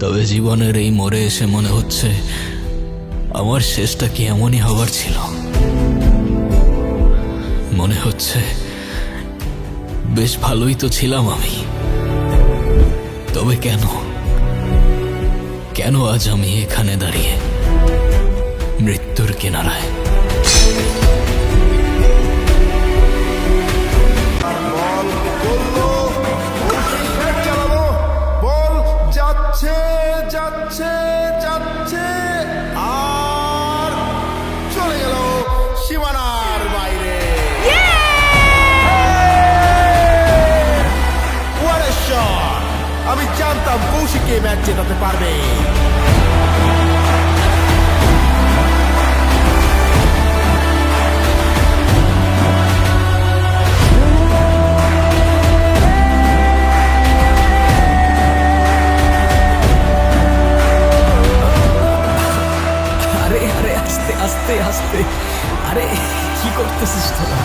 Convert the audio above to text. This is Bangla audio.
তবে জীবনের এই মোড়ে এসে মনে হচ্ছে আমার শেষটা কি এমনই হবার ছিল। মনে হচ্ছে বেশ ভালোই তো ছিলাম আমি, তবে কেন কেন আজ আমি এখানে দাঁড়িয়ে মৃত্যুর কিনারায়? যাচ্ছে যাচ্ছে আর চলে গেল সীমানার বাইরে। What a shot! আমি জানতাম কৌশিককে ম্যাচ জেতাতে পারবে। আরে আরে আস্তে আস্তে আস্তে, আরে কি করতেছিস তোরা?